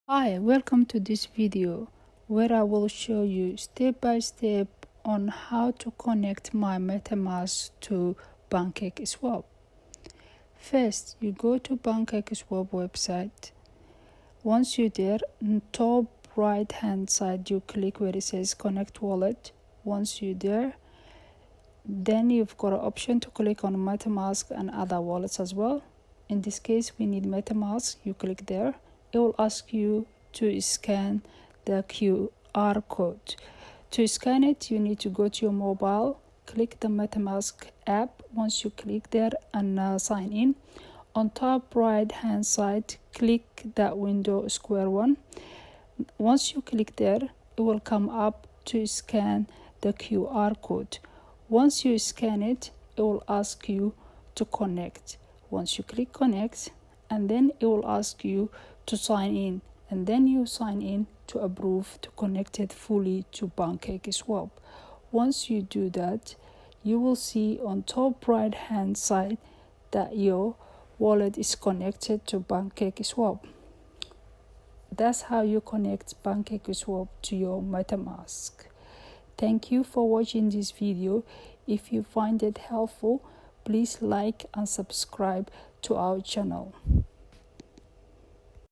Hi, welcome to this video where I will show you step by step on how to connect my MetaMask to Pancakeswap. First, you go to Pancakeswap website. Once you're there, on top right hand side you click where it says connect wallet. Once you're there, then you've got an option to click on MetaMask and other wallets as well. In this case, we need MetaMask. You click there. It will ask you to scan the QR code. To scan it, you need to go to your mobile, click the MetaMask app. Once you click there and sign in, on top right hand side, click that window square one. Once you click there, it will come up to scan the QR code. Once you scan it, it will ask you to connect. Once you click connect, and then it will ask you to sign in, and then you sign in to approve to connect it fully to Pancakeswap. Once you do that, you will see on top right hand side that your wallet is connected to Pancakeswap. That's how you connect Pancakeswap to your MetaMask. Thank you for watching this video. If you find it helpful, please like and subscribe to our channel.